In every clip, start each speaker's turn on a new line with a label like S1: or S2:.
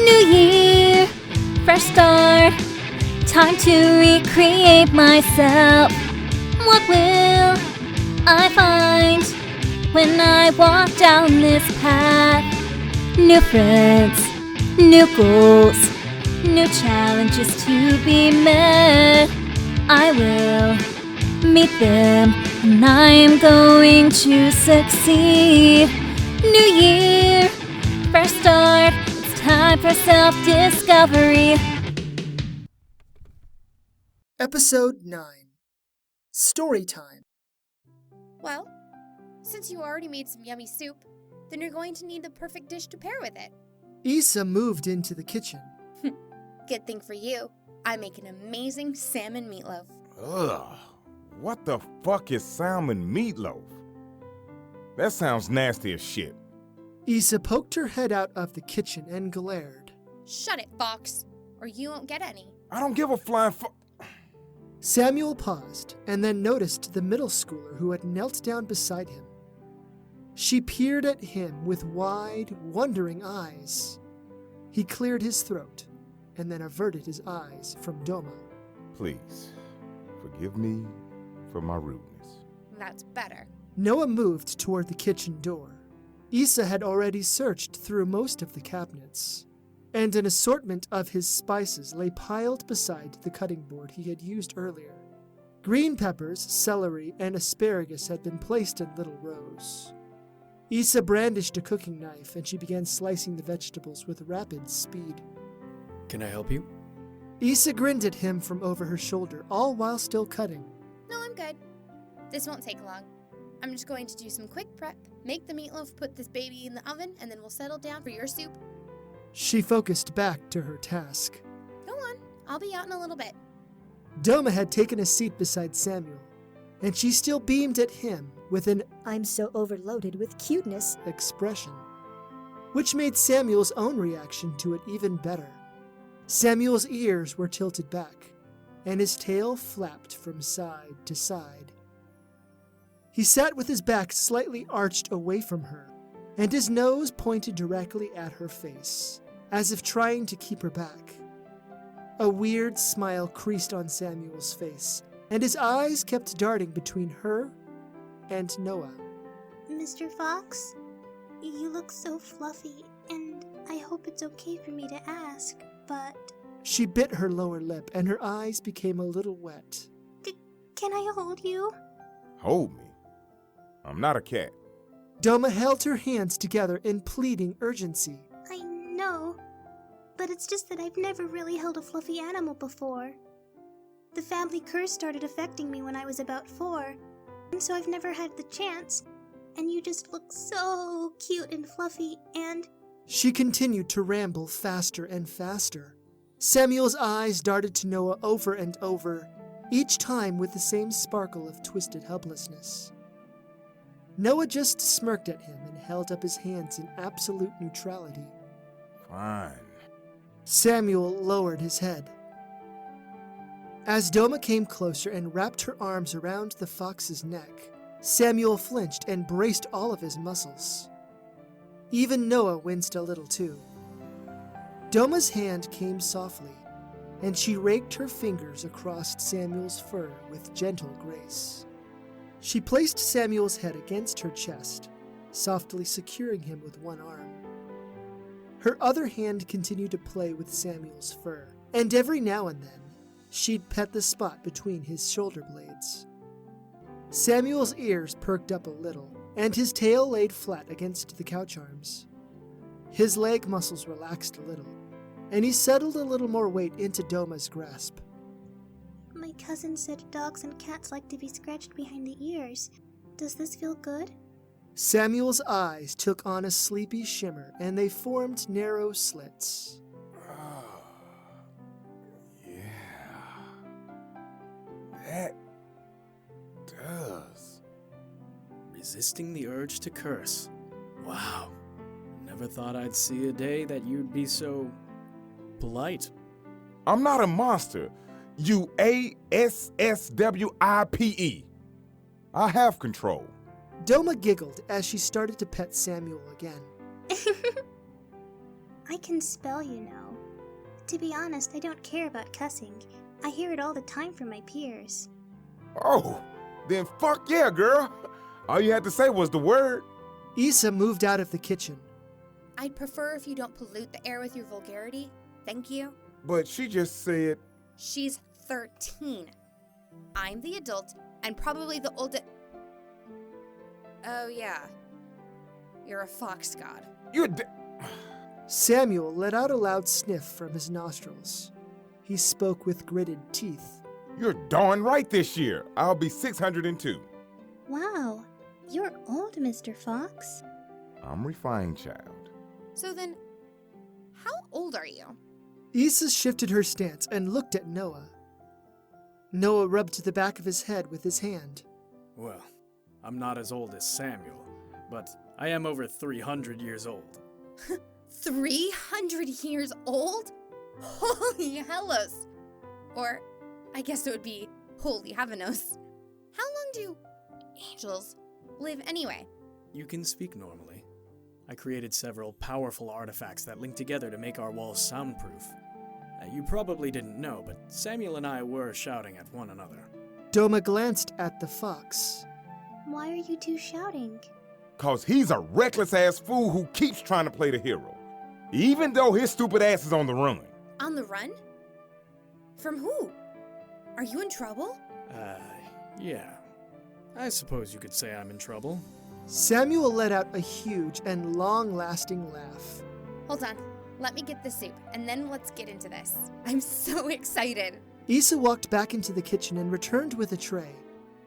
S1: New year, fresh start, time to recreate myself. What will I find when I walk down this path? New friends, new goals, new challenges to be met. I will meet them and I am going to succeed. New year, fresh start, it's time for self-discovery.
S2: Episode 9. Storytime.
S3: Well, since you already made some yummy soup, then you're going to need the perfect dish to pair with it.
S2: Issa moved into the kitchen.
S3: Good thing for you, I make an amazing salmon meatloaf.
S4: Ugh, what the fuck is salmon meatloaf? That sounds nasty as shit.
S2: Issa poked her head out of the kitchen and glared.
S3: Shut it, Fox, or you won't get any.
S4: I don't give a flying fuck.
S2: Samuel paused and then noticed the middle schooler who had knelt down beside him. She peered at him with wide, wondering eyes. He cleared his throat and then averted his eyes from Doma.
S4: Please, forgive me for my rudeness.
S3: That's better.
S2: Noah moved toward the kitchen door. Issa had already searched through most of the cabinets, and an assortment of his spices lay piled beside the cutting board he had used earlier. Green peppers, celery, and asparagus had been placed in little rows. Issa brandished a cooking knife and she began slicing the vegetables with rapid speed.
S5: Can I help you?
S2: Issa grinned at him from over her shoulder, all while still cutting.
S3: No, I'm good. This won't take long. I'm just going to do some quick prep, make the meatloaf, put this baby in the oven, and then we'll settle down for your soup.
S2: She focused back to her task.
S3: Go on, I'll be out in a little bit.
S2: Doma had taken a seat beside Samuel, and she still beamed at him with an
S6: "I'm so overloaded with cuteness"
S2: expression, which made Samuel's own reaction to it even better. Samuel's ears were tilted back, and his tail flapped from side to side. He sat with his back slightly arched away from her, and his nose pointed directly at her face, as if trying to keep her back. A weird smile creased on Samuel's face, and his eyes kept darting between her and Noah.
S7: Mr. Fox, you look so fluffy, and I hope it's okay for me to ask, but...
S2: She bit her lower lip, and her eyes became a little wet.
S7: Can I hold you?
S4: Hold me? I'm not a cat.
S2: Doma held her hands together in pleading urgency.
S7: I know, but it's just that I've never really held a fluffy animal before. The family curse started affecting me when I was about 4, and so I've never had the chance, and you just look so cute and fluffy, and...
S2: She continued to ramble faster and faster. Samuel's eyes darted to Noah over and over, each time with the same sparkle of twisted helplessness. Noah just smirked at him and held up his hands in absolute neutrality.
S4: Fine.
S2: Samuel lowered his head. As Doma came closer and wrapped her arms around the fox's neck, Samuel flinched and braced all of his muscles. Even Noah winced a little too. Doma's hand came softly, and she raked her fingers across Samuel's fur with gentle grace. She placed Samuel's head against her chest, softly securing him with one arm. Her other hand continued to play with Samuel's fur, and every now and then, she'd pet the spot between his shoulder blades. Samuel's ears perked up a little, and his tail laid flat against the couch arms. His leg muscles relaxed a little, and he settled a little more weight into Doma's grasp.
S7: My cousin said dogs and cats like to be scratched behind the ears. Does this feel good?
S2: Samuel's eyes took on a sleepy shimmer, and they formed narrow slits.
S4: Yeah. That does.
S5: Resisting the urge to curse. Wow. Never thought I'd see a day that you'd be so... polite.
S4: I'm not a monster. You ASSWIPE. I have control.
S2: Doma giggled as she started to pet Samuel again.
S7: I can spell, you know. To be honest, I don't care about cussing. I hear it all the time from my peers.
S4: Oh, then fuck yeah, girl. All you had to say was the word.
S2: Issa moved out of the kitchen.
S3: I'd prefer if you don't pollute the air with your vulgarity. Thank you.
S4: But she just said,
S3: She's 13. I'm the adult and probably the oldest. Oh, yeah. You're a fox god.
S4: you're
S2: Samuel let out a loud sniff from his nostrils. He spoke with gritted teeth.
S4: you're darn right this year. I'll be 602.
S7: Wow, you're old, Mr. Fox.
S4: I'm refined, child.
S3: So then, how old are you?
S2: Issa shifted her stance and looked at Noah. Noah rubbed the back of his head with his hand.
S5: Well, I'm not as old as Samuel, but I am over 300 years old.
S3: 300 years old? Holy hellos! Or, I guess it would be holy heavenos. How long do angels live anyway?
S5: You can speak normally. I created several powerful artifacts that link together to make our walls soundproof. You probably didn't know, but Samuel and I were shouting at one another.
S2: Doma glanced at the fox.
S7: Why are you two shouting?
S4: 'Cause he's a reckless-ass fool who keeps trying to play the hero. Even though his stupid ass is on the run.
S3: On the run? From who? Are you in trouble?
S5: Yeah. I suppose you could say I'm in trouble.
S2: Samuel let out a huge and long-lasting laugh.
S3: Hold on. Let me get the soup, and then let's get into this. I'm so excited.
S2: Issa walked back into the kitchen and returned with a tray.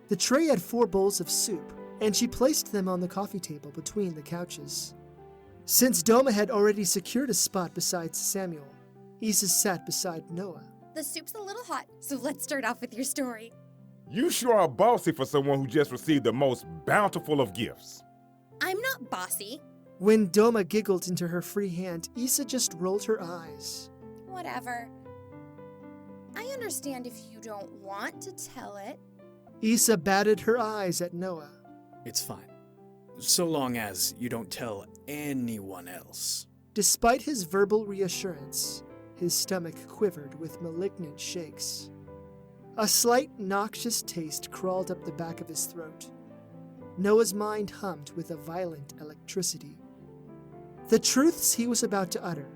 S2: The tray had 4 bowls of soup, and she placed them on the coffee table between the couches. Since Doma had already secured a spot beside Samuel, Issa sat beside Noah.
S3: The soup's a little hot, so let's start off with your story.
S4: You sure are bossy for someone who just received the most bountiful of gifts.
S3: I'm not bossy.
S2: When Doma giggled into her free hand, Issa just rolled her eyes.
S3: Whatever. I understand if you don't want to tell it.
S2: Issa batted her eyes at Noah.
S5: It's fine. So long as you don't tell anyone else.
S2: Despite his verbal reassurance, his stomach quivered with malignant shakes. A slight noxious taste crawled up the back of his throat. Noah's mind hummed with a violent electricity. The truths he was about to utter,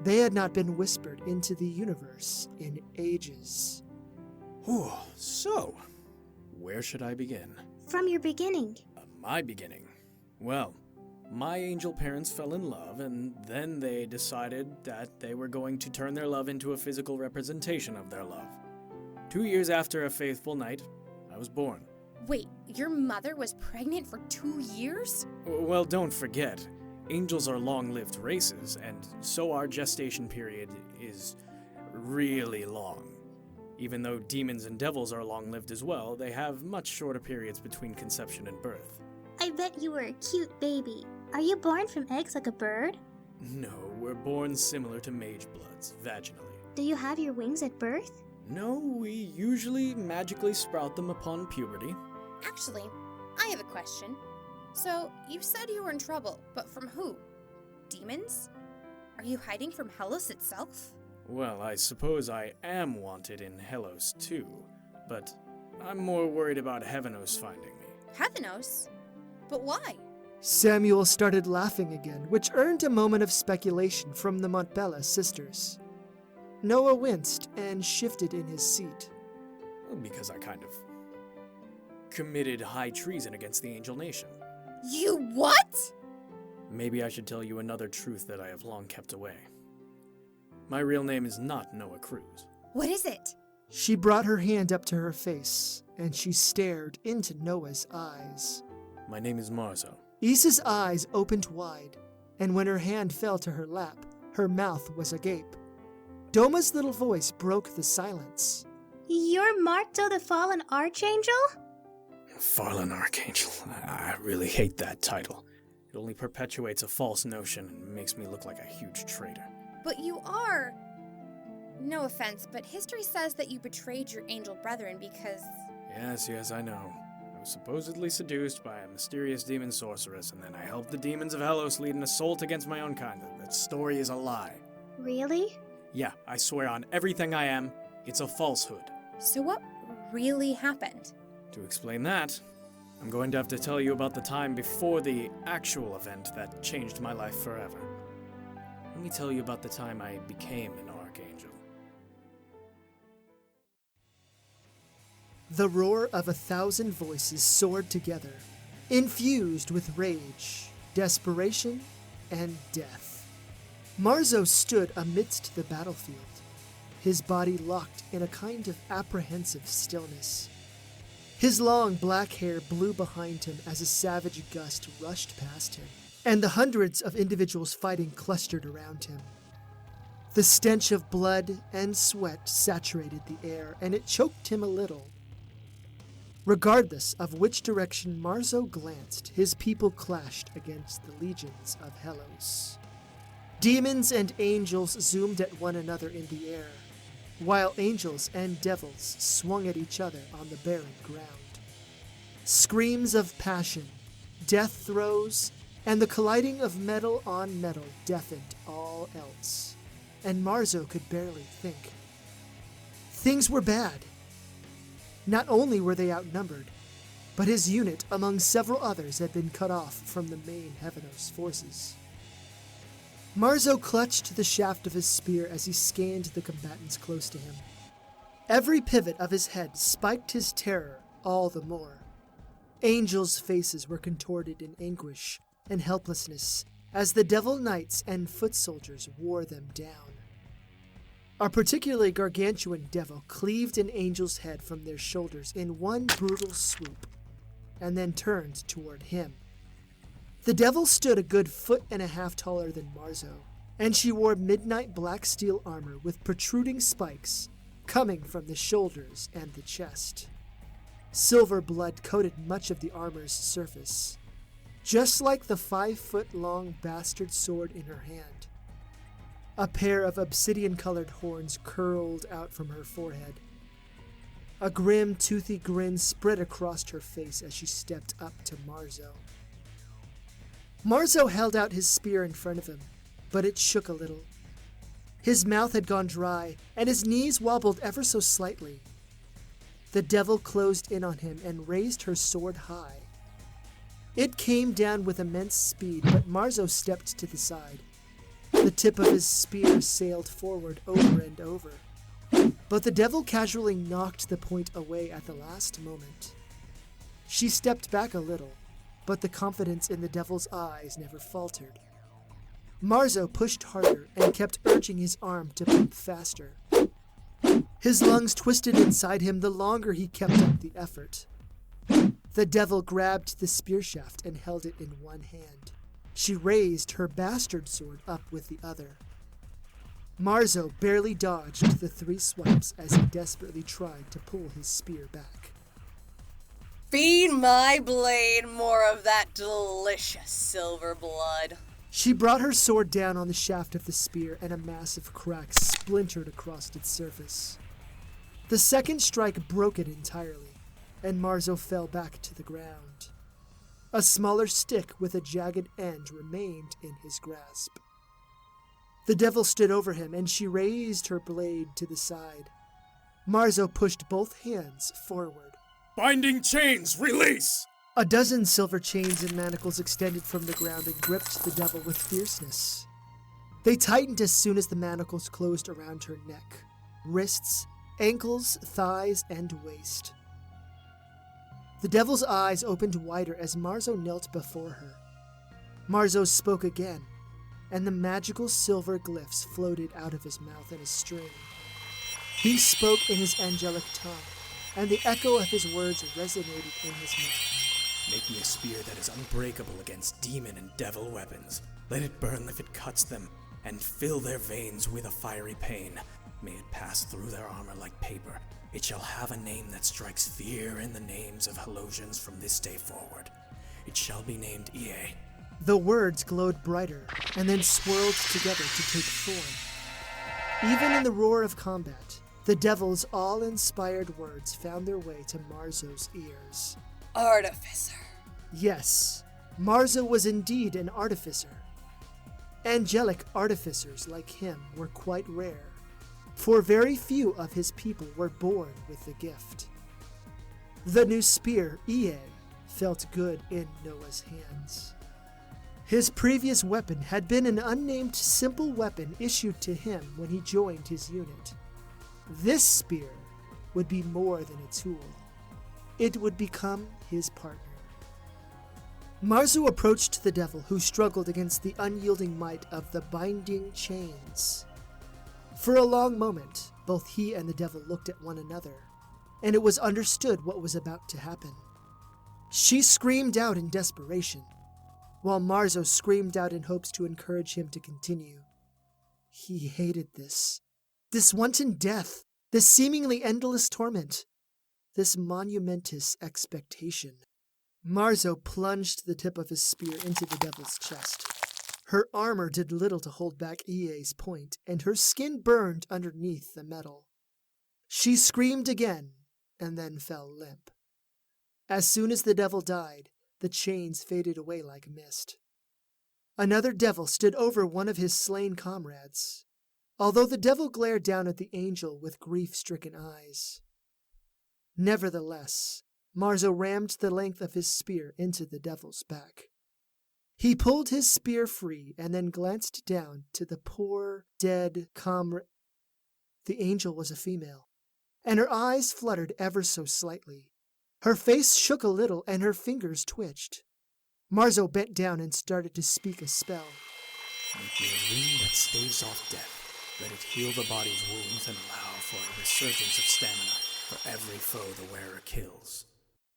S2: they had not been whispered into the universe in ages.
S5: So, where should I begin?
S7: From your beginning.
S5: My beginning. Well, my angel parents fell in love, and then they decided that they were going to turn their love into a physical representation of their love. 2 years after a faithful night, I was born.
S3: Wait, your mother was pregnant for 2 years?
S5: Well, don't forget, angels are long-lived races, and so our gestation period is really long. Even though demons and devils are long-lived as well, they have much shorter periods between conception and birth.
S7: I bet you were a cute baby. Are you born from eggs like a bird?
S5: No, we're born similar to mage bloods, vaginally.
S7: Do you have your wings at birth?
S5: No, we usually magically sprout them upon puberty.
S3: Actually, I have a question. So, you said you were in trouble, but from who? Demons? Are you hiding from Hellas itself?
S5: Well, I suppose I am wanted in Hellos too, but I'm more worried about Heavenos finding me.
S3: Heavenos? But why?
S2: Samuel started laughing again, which earned a moment of speculation from the Montbella sisters. Noah winced and shifted in his seat.
S5: Because I kind of committed high treason against the Angel Nation.
S3: You what?
S5: Maybe I should tell you another truth that I have long kept away. My real name is not Noah Cruz.
S3: What is it?
S2: She brought her hand up to her face, and she stared into Noah's eyes.
S5: My name is Marzo.
S2: Issa's eyes opened wide, and when her hand fell to her lap, her mouth was agape. Doma's little voice broke the silence.
S7: You're Marzo the Fallen Archangel?
S5: Fallen Archangel. I really hate that title. It only perpetuates a false notion and makes me look like a huge traitor.
S3: But you are. No offense, but history says that you betrayed your angel brethren because...
S5: Yes, I know. I was supposedly seduced by a mysterious demon sorceress, and then I helped the demons of Hellos lead an assault against my own kind. That story is a lie.
S7: Really?
S5: Yeah, I swear on everything I am, it's a falsehood.
S3: So what really happened?
S5: To explain that, I'm going to have to tell you about the time before the actual event that changed my life forever. Let me tell you about the time I became an archangel.
S2: The roar of 1,000 voices soared together, infused with rage, desperation, and death. Marzo stood amidst the battlefield, his body locked in a kind of apprehensive stillness. His long black hair blew behind him as a savage gust rushed past him, and the hundreds of individuals fighting clustered around him. The stench of blood and sweat saturated the air, and it choked him a little. Regardless of which direction Marzo glanced, his people clashed against the legions of Hellos. Demons and angels zoomed at one another in the air, while angels and devils swung at each other on the barren ground. Screams of passion, death throes, and the colliding of metal on metal deafened all else, and Marzo could barely think. Things were bad. Not only were they outnumbered, but his unit, among several others, had been cut off from the main Heavenos forces. Marzo clutched the shaft of his spear as he scanned the combatants close to him. Every pivot of his head spiked his terror all the more. Angels' faces were contorted in anguish and helplessness as the devil knights and foot soldiers wore them down. A particularly gargantuan devil cleaved an angel's head from their shoulders in one brutal swoop, and then turned toward him. The devil stood a good 1.5 feet taller than Marzo, and she wore midnight black steel armor with protruding spikes coming from the shoulders and the chest. Silver blood coated much of the armor's surface, just like the 5-foot-long bastard sword in her hand. A pair of obsidian-colored horns curled out from her forehead. A grim, toothy grin spread across her face as she stepped up to Marzo. Marzo held out his spear in front of him, but it shook a little. His mouth had gone dry, and his knees wobbled ever so slightly. The devil closed in on him and raised her sword high. It came down with immense speed, but Marzo stepped to the side. The tip of his spear sailed forward over and over, but the devil casually knocked the point away at the last moment. She stepped back a little, but the confidence in the devil's eyes never faltered. Marzo pushed harder and kept urging his arm to pump faster. His lungs twisted inside him the longer he kept up the effort. The devil grabbed the spear shaft and held it in one hand. She raised her bastard sword up with the other. Marzo barely dodged the 3 swipes as he desperately tried to pull his spear back.
S8: Feed my blade more of that delicious silver blood.
S2: She brought her sword down on the shaft of the spear, and a massive crack splintered across its surface. The second strike broke it entirely, and Marzo fell back to the ground. A smaller stick with a jagged end remained in his grasp. The devil stood over him, and she raised her blade to the side. Marzo pushed both hands forward.
S5: Binding chains, release!
S2: A dozen silver chains and manacles extended from the ground and gripped the devil with fierceness. They tightened as soon as the manacles closed around her neck, wrists, ankles, thighs, and waist. The devil's eyes opened wider as Marzo knelt before her. Marzo spoke again, and the magical silver glyphs floated out of his mouth in a string. He spoke in his angelic tongue, and the echo of his words resonated in his mind.
S5: Make me a spear that is unbreakable against demon and devil weapons. Let it burn if it cuts them, and fill their veins with a fiery pain. May it pass through their armor like paper. It shall have a name that strikes fear in the names of Helosians from this day forward. It shall be named Ie.
S2: The words glowed brighter, and then swirled together to take form. Even in the roar of combat, the devil's all-inspired words found their way to Marzo's ears.
S8: artificer.
S2: Yes, Marzo was indeed an artificer. Angelic artificers like him were quite rare, for very few of his people were born with the gift. The new spear, EA, felt good in Noah's hands. His previous weapon had been an unnamed simple weapon issued to him when he joined his unit. This spear would be more than a tool. It would become his partner. Marzo approached the devil, who struggled against the unyielding might of the binding chains. For a long moment, both he and the devil looked at one another, and it was understood what was about to happen. She screamed out in desperation, while Marzo screamed out in hopes to encourage him to continue. He hated this wanton death, this seemingly endless torment, this monumentous expectation. Marzo plunged the tip of his spear into the devil's chest. Her armor did little to hold back EA's point, and her skin burned underneath the metal. She screamed again, and then fell limp. As soon as the devil died, the chains faded away like mist. Another devil stood over one of his slain comrades, although the devil glared down at the angel with grief-stricken eyes. Nevertheless, Marzo rammed the length of his spear into the devil's back. He pulled his spear free and then glanced down to the poor, dead comrade. The angel was a female, and her eyes fluttered ever so slightly. Her face shook a little and her fingers twitched. Marzo bent down and started to speak a spell.
S5: Make me a ring that staves off death. Let it heal the body's wounds and allow for a resurgence of stamina for every foe the wearer kills.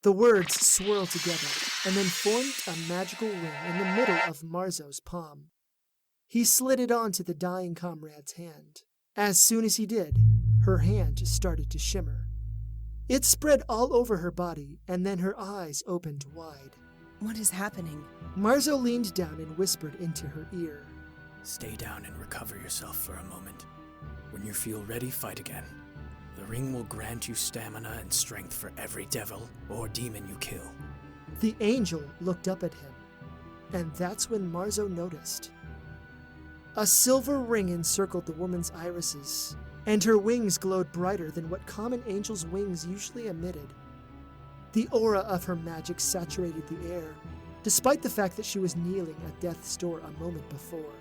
S2: The words swirled together and then formed a magical ring in the middle of Marzo's palm. He slid it onto the dying comrade's hand. As soon as he did, her hand started to shimmer. It spread all over her body, and then her eyes opened wide.
S9: What is happening?
S2: Marzo leaned down and whispered into her ear.
S5: Stay down and recover yourself for a moment. When you feel ready, fight again. The ring will grant you stamina and strength for every devil or demon you kill.
S2: The angel looked up at him, and that's when Marzo noticed. A silver ring encircled the woman's irises, and her wings glowed brighter than what common angels' wings usually emitted. The aura of her magic saturated the air, despite the fact that she was kneeling at death's door a moment before.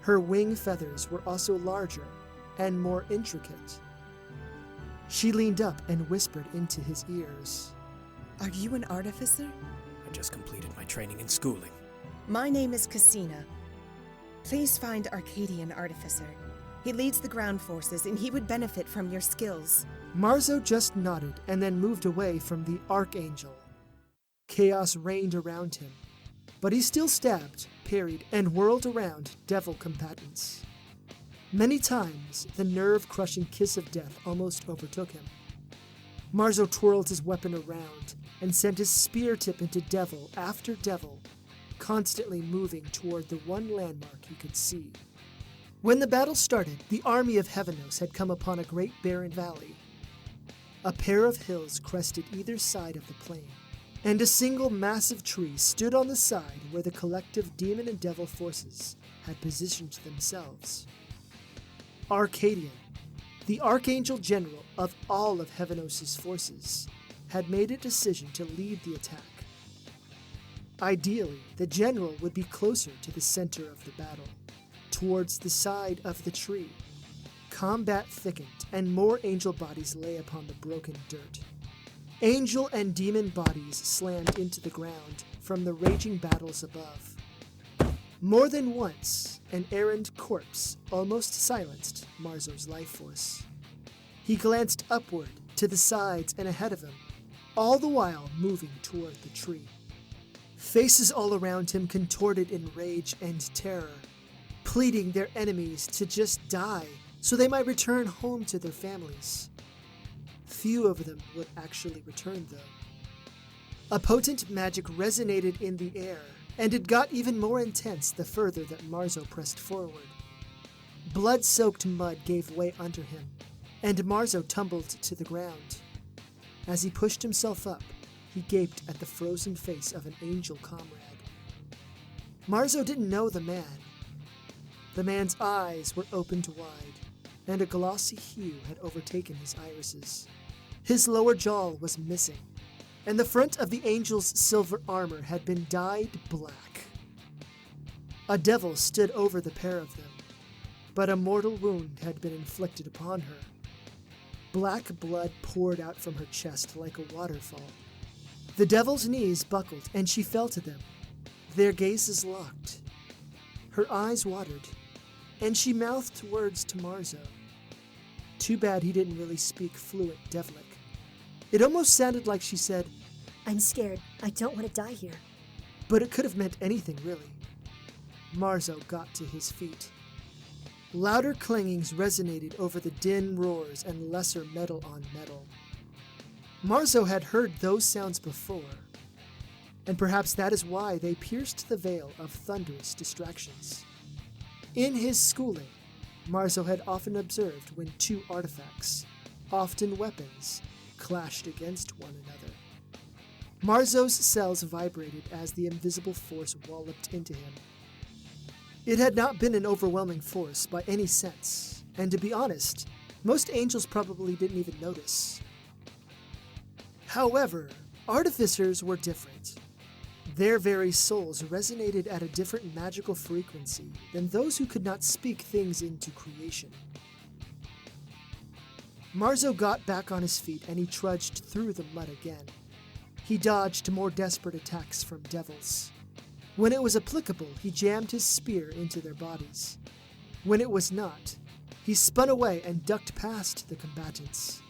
S2: Her wing feathers were also larger and more intricate. She leaned up and whispered into his ears.
S9: Are you an artificer?
S5: I just completed my training and schooling.
S9: My name is Kasina. Please find Arcadian Artificer. He leads the ground forces and he would benefit from your skills.
S2: Marzo just nodded and then moved away from the Archangel. Chaos reigned around him, but he still stabbed, parried, and whirled around devil combatants. Many times, the nerve-crushing kiss of death almost overtook him. Marzo twirled his weapon around and sent his spear tip into devil after devil, constantly moving toward the one landmark he could see. When the battle started, the army of Heavenos had come upon a great barren valley. A pair of hills crested either side of the plain, and a single massive tree stood on the side where the collective demon and devil forces had positioned themselves. Arcadian, the Archangel General of all of Heavenos' forces, had made a decision to lead the attack. Ideally, the general would be closer to the center of the battle, towards the side of the tree. Combat thickened, and more angel bodies lay upon the broken dirt. Angel and demon bodies slammed into the ground from the raging battles above. More than once, an errant corpse almost silenced Marzo's life force. He glanced upward, to the sides and ahead of him, all the while moving toward the tree. Faces all around him contorted in rage and terror, pleading their enemies to just die so they might return home to their families. Few of them would actually return, though. A potent magic resonated in the air, and it got even more intense the further that Marzo pressed forward. Blood-soaked mud gave way under him, and Marzo tumbled to the ground. As he pushed himself up, he gaped at the frozen face of an angel comrade. Marzo didn't know the man. The man's eyes were opened wide, and a glossy hue had overtaken his irises. His lower jaw was missing, and the front of the angel's silver armor had been dyed black. A devil stood over the pair of them, but a mortal wound had been inflicted upon her. Black blood poured out from her chest like a waterfall. The devil's knees buckled, and she fell to them. Their gazes locked. Her eyes watered, and she mouthed words to Marzo. Too bad he didn't really speak fluent Devilic. It almost sounded like she said,
S6: I'm scared. I don't want to die here.
S2: but it could have meant anything, really. Marzo got to his feet. Louder clangings resonated over the din roars and lesser metal on metal. Marzo had heard those sounds before, and perhaps that is why they pierced the veil of thunderous distractions. In his schooling, Marzo had often observed when two artifacts, often weapons, clashed against one another. Marzo's cells vibrated as the invisible force walloped into him. It had not been an overwhelming force by any sense, and to be honest, most angels probably didn't even notice. However, artificers were different. Their very souls resonated at a different magical frequency than those who could not speak things into creation. Marzo got back on his feet and he trudged through the mud again. He dodged more desperate attacks from devils. When it was applicable, he jammed his spear into their bodies. When it was not, he spun away and ducked past the combatants.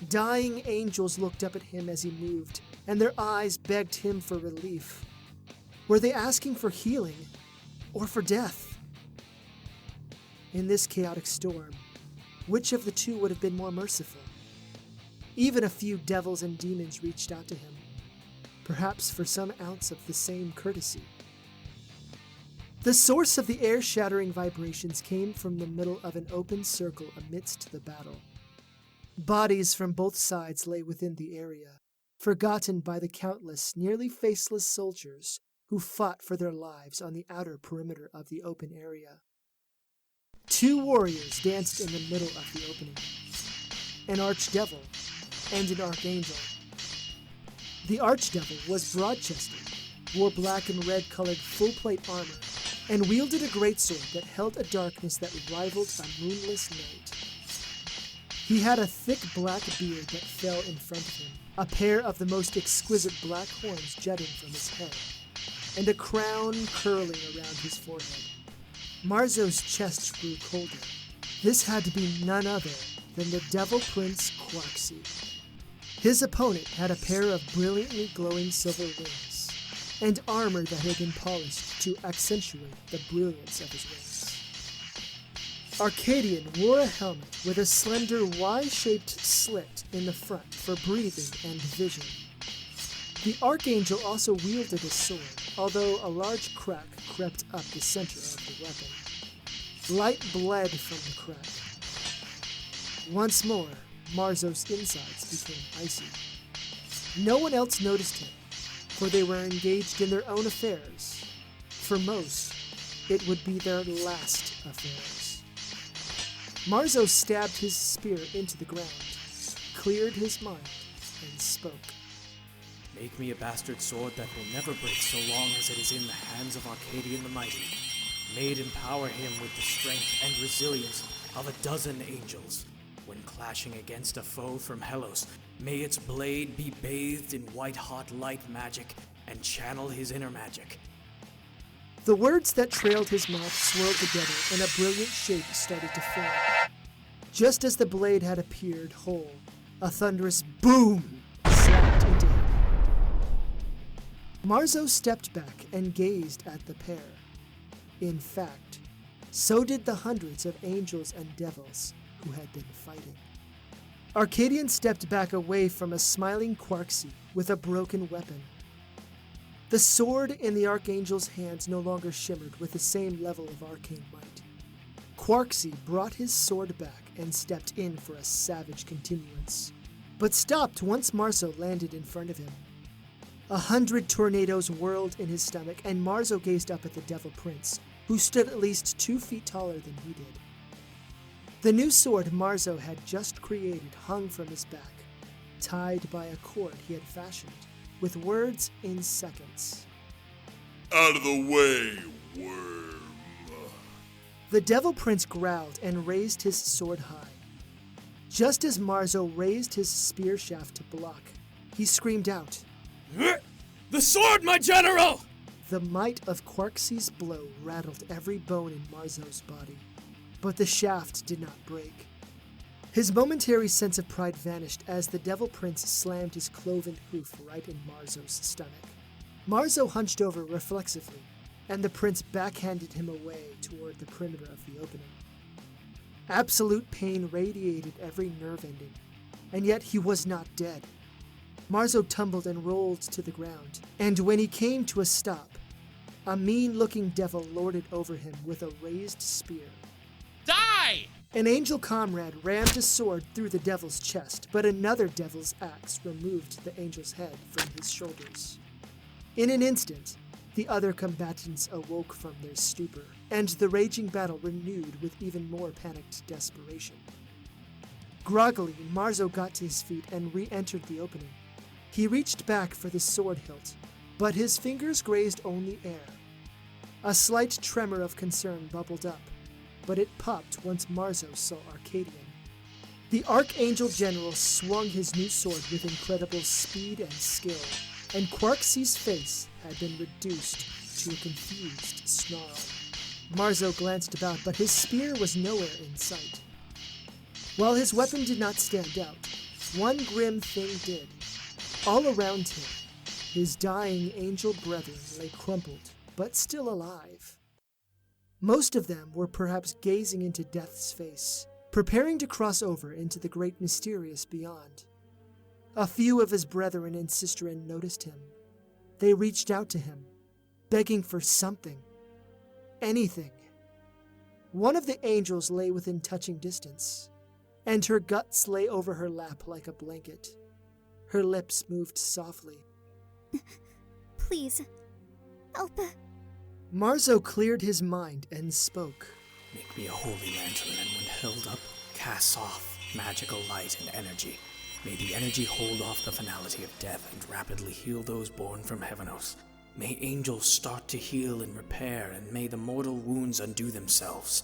S2: Dying angels looked up at him as he moved, and their eyes begged him for relief. Were they asking for healing, or for death? In this chaotic storm, which of the two would have been more merciful? Even a few devils and demons reached out to him, perhaps for some ounce of the same courtesy. The source of the air-shattering vibrations came from the middle of an open circle amidst the battle. Bodies from both sides lay within the area, forgotten by the countless, nearly faceless soldiers who fought for their lives on the outer perimeter of the open area. Two warriors danced in the middle of the opening, an archdevil and an archangel. The archdevil was broad-chested, wore black and red-colored full-plate armor, and wielded a greatsword that held a darkness that rivaled a moonless night. He had a thick black beard that fell in front of him, a pair of the most exquisite black horns jutting from his head, and a crown curling around his forehead. Marzo's chest grew colder. This had to be none other than the Devil Prince Quarxie. His opponent had a pair of brilliantly glowing silver wings, and armor that had been polished to accentuate the brilliance of his wings. Arcadian wore a helmet with a slender Y-shaped slit in the front for breathing and vision. The Archangel also wielded a sword, although a large crack crept up the center of the weapon. Light bled from the crack. Once more, Marzo's insides became icy. No one else noticed him, for they were engaged in their own affairs. For most, it would be their last affairs. Marzo stabbed his spear into the ground, cleared his mind, and spoke.
S5: Make me a bastard sword that will never break so long as it is in the hands of Arcadian the Mighty. May it empower him with the strength and resilience of a dozen angels. When clashing against a foe from Hellos, may its blade be bathed in white-hot light magic and channel his inner magic.
S2: The words that trailed his mouth swirled together and a brilliant shape started to form. Just as the blade had appeared whole, a thunderous boom slapped into him. Marzo stepped back and gazed at the pair. In fact, so did the hundreds of angels and devils who had been fighting. Arcadian stepped back away from a smiling Quarxie with a broken weapon. The sword in the Archangel's hands no longer shimmered with the same level of arcane might. Quarxie brought his sword back and stepped in for a savage continuance, but stopped once Marzo landed in front of him. 100 tornadoes whirled in his stomach, and Marzo gazed up at the Devil Prince, who stood at least 2 feet taller than he did. The new sword Marzo had just created hung from his back, tied by a cord he had fashioned, with words in seconds.
S10: Out of the way, worm.
S2: The Devil Prince growled and raised his sword high. Just as Marzo raised his spear shaft to block, he screamed out,
S5: The sword, my general!
S2: The might of Quarxie's blow rattled every bone in Marzo's body, but the shaft did not break. His momentary sense of pride vanished as the Devil Prince slammed his cloven hoof right in Marzo's stomach. Marzo hunched over reflexively, and the prince backhanded him away toward the perimeter of the opening. Absolute pain radiated every nerve ending, and yet he was not dead. Marzo tumbled and rolled to the ground, and when he came to a stop, a mean-looking devil lorded over him with a raised spear.
S11: Die!
S2: An angel comrade rammed a sword through the devil's chest, but another devil's axe removed the angel's head from his shoulders. In an instant, the other combatants awoke from their stupor, and the raging battle renewed with even more panicked desperation. Groggily, Marzo got to his feet and re-entered the opening. He reached back for the sword hilt, but his fingers grazed only air. A slight tremor of concern bubbled up, but it popped once Marzo saw Arcadian. The Archangel General swung his new sword with incredible speed and skill, and Quarxie's face had been reduced to a confused snarl. Marzo glanced about, but his spear was nowhere in sight. While his weapon did not stand out, one grim thing did. All around him, his dying angel brethren lay crumpled, but still alive. Most of them were perhaps gazing into death's face, preparing to cross over into the great mysterious beyond. A few of his brethren and sisterin noticed him. They reached out to him, begging for something, anything. One of the angels lay within touching distance, and her guts lay over her lap like a blanket. Her lips moved softly.
S7: Please, help.
S2: Marzo cleared his mind and spoke.
S5: Make me a holy lantern, and when held up, cast off magical light and energy. May the energy hold off the finality of death and rapidly heal those born from Heavenos. May angels start to heal and repair, and may the mortal wounds undo themselves.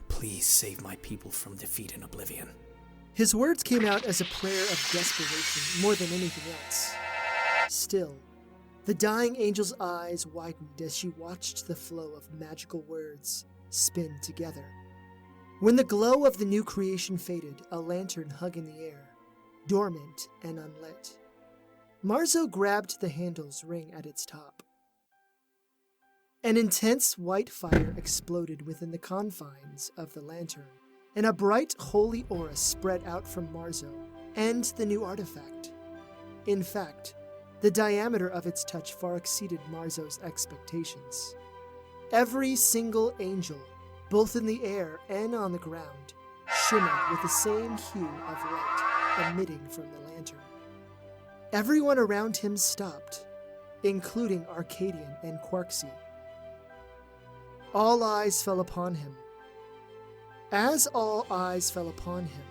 S5: Please save my people from defeat and oblivion.
S2: His words came out as a prayer of desperation more than anything else. Still, the dying angel's eyes widened as she watched the flow of magical words spin together. When the glow of the new creation faded, a lantern hung in the air, dormant and unlit. Marzo grabbed the handle's ring at its top. An intense white fire exploded within the confines of the lantern, and a bright holy aura spread out from Marzo and the new artifact. In fact, the diameter of its touch far exceeded Marzo's expectations. Every single angel, both in the air and on the ground, shimmered with the same hue of light emitting from the lantern. Everyone around him stopped, including Arcadian and Quarxie. All eyes fell upon him. As all eyes fell upon him,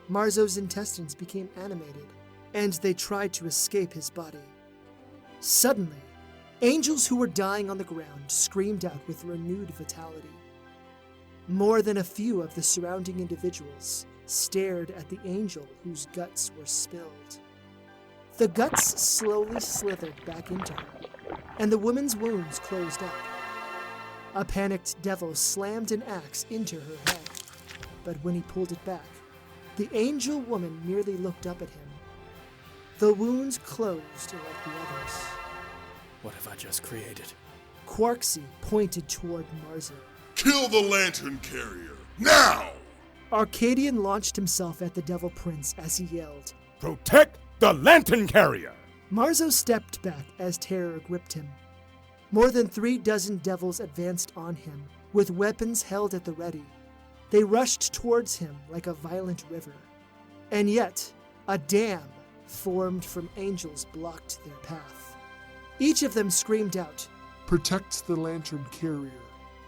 S2: Marzo's intestines became animated, and they tried to escape his body. Suddenly, angels who were dying on the ground screamed out with renewed vitality. More than a few of the surrounding individuals stared at the angel whose guts were spilled. The guts slowly slithered back into her, and the woman's wounds closed up. A panicked devil slammed an axe into her head, but when he pulled it back, the angel woman merely looked up at him. The wounds closed like the others.
S5: What have I just created?
S2: Quarxie pointed toward Marzo.
S10: Kill the lantern carrier, now!
S2: Arcadian launched himself at the Devil Prince as he yelled,
S4: Protect the lantern carrier!
S2: Marzo stepped back as terror gripped him. More than 36 devils advanced on him, with weapons held at the ready. They rushed towards him like a violent river. And yet, a dam formed from angels blocked their path. Each of them screamed out,
S10: Protect the lantern carrier.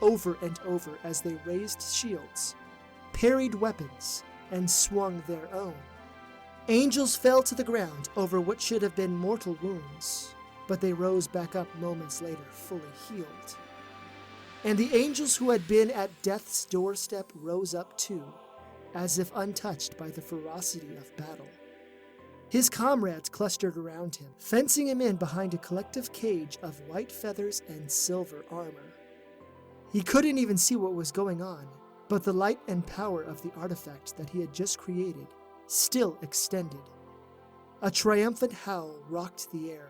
S2: over and over as they raised shields, parried weapons, and swung their own. Angels fell to the ground over what should have been mortal wounds, but they rose back up moments later, fully healed. And the angels who had been at death's doorstep rose up too, as if untouched by the ferocity of battle. His comrades clustered around him, fencing him in behind a collective cage of white feathers and silver armor. He couldn't even see what was going on, but the light and power of the artifact that he had just created still extended. A triumphant howl rocked the air,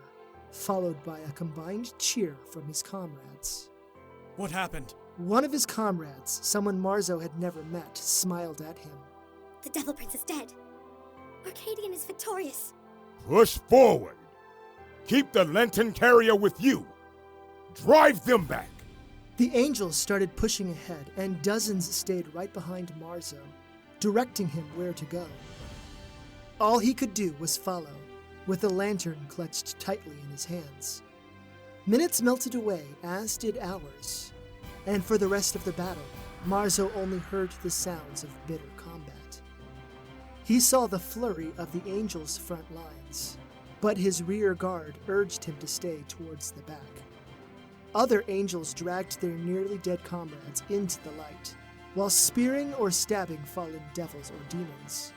S2: followed by a combined cheer from his comrades.
S5: What happened?
S2: One of his comrades, someone Marzo had never met, smiled at him.
S6: The Devil Prince is dead. Arcadian is victorious.
S4: Push forward. Keep the lantern carrier with you. Drive them back.
S2: The angels started pushing ahead, and dozens stayed right behind Marzo, directing him where to go. All he could do was follow, with the lantern clutched tightly in his hands. Minutes melted away, as did hours, and for the rest of the battle, Marzo only heard the sounds of bitter combat. He saw the flurry of the angels' front lines, but his rear guard urged him to stay towards the back. Other angels dragged their nearly dead comrades into the light, while spearing or stabbing fallen devils or demons.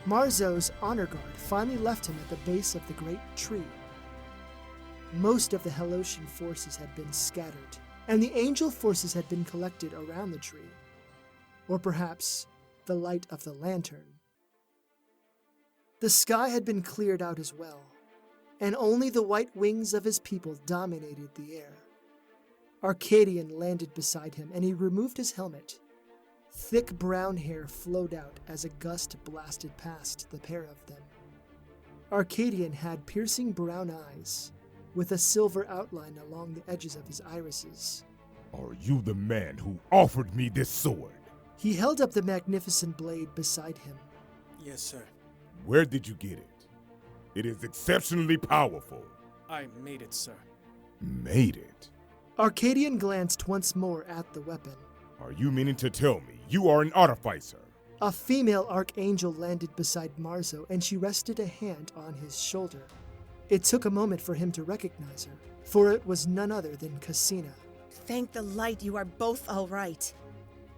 S2: Marzo's honor guard finally left him at the base of the great tree. Most of the Heliotian forces had been scattered, and the angel forces had been collected around the tree. Or perhaps the light of the lantern. The sky had been cleared out as well, and only the white wings of his people dominated the air. Arcadian landed beside him, and he removed his helmet. Thick brown hair flowed out as a gust blasted past the pair of them. Arcadian had piercing brown eyes, with a silver outline along the edges of his irises.
S4: Are you the man who offered me this sword?
S2: He held up the magnificent blade beside him.
S5: Yes, sir.
S4: Where did you get it? It is exceptionally powerful.
S5: I made it, sir.
S4: Made it?
S2: Arcadian glanced once more at the weapon.
S4: Are you meaning to tell me you are an artificer?
S2: A female archangel landed beside Marzo, and she rested a hand on his shoulder. It took a moment for him to recognize her, for it was none other than Kasina.
S9: Thank the light you are both all right.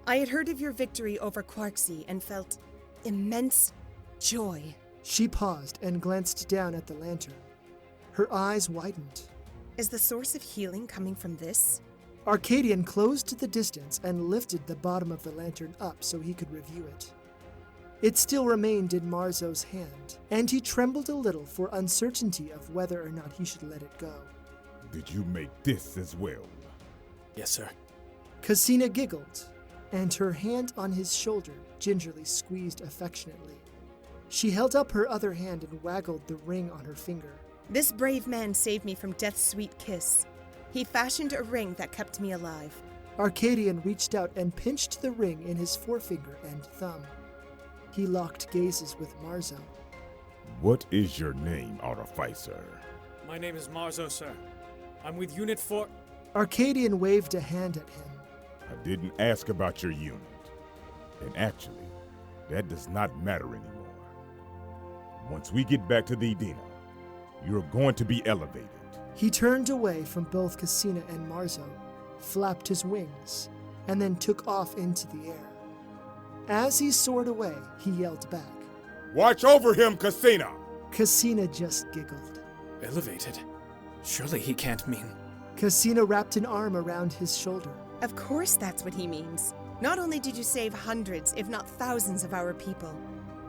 S9: I had heard of your victory over Quarxie and felt immense joy.
S2: She paused and glanced down at the lantern. Her eyes widened.
S9: Is the source of healing coming from this?
S2: Arcadian closed the distance and lifted the bottom of the lantern up so he could review it. It still remained in Marzo's hand, and he trembled a little for uncertainty of whether or not he should let it go.
S4: Did you make this as well?
S5: Yes, sir.
S2: Kasina giggled, and her hand on his shoulder gingerly squeezed affectionately. She held up her other hand and waggled the ring on her finger.
S9: This brave man saved me from death's sweet kiss. He fashioned a ring that kept me alive.
S2: Arcadian reached out and pinched the ring in his forefinger and thumb. He locked gazes with Marzo.
S4: What is your name, artificer?
S5: My name is Marzo, sir. I'm with Unit 4.
S2: Arcadian waved a hand at him.
S4: I didn't ask about your unit. And actually, that does not matter anymore. Once we get back to the Edina, you're going to be elevated.
S2: He turned away from both Kasina and Marzo, flapped his wings, and then took off into the air. As he soared away, he yelled back,
S4: Watch over him, Kasina!
S2: Kasina just giggled.
S5: Elevated? Surely he can't mean...
S2: Kasina wrapped an arm around his shoulder.
S9: Of course that's what he means. Not only did you save hundreds, if not thousands of our people,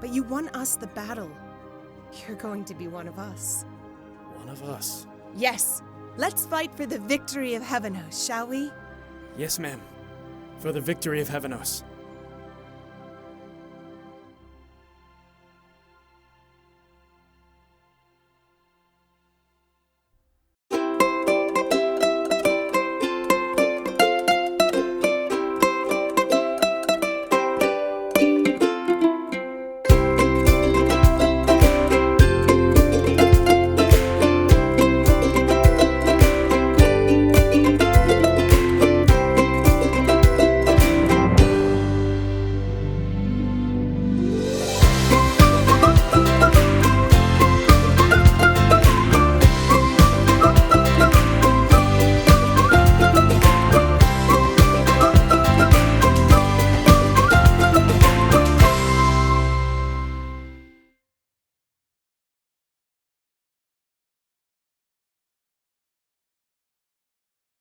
S9: but you won us the battle. You're going to be one of us.
S5: One of us?
S9: Yes. Let's fight for the victory of Heavenos, shall we?
S5: Yes, ma'am. For the victory of Heavenos.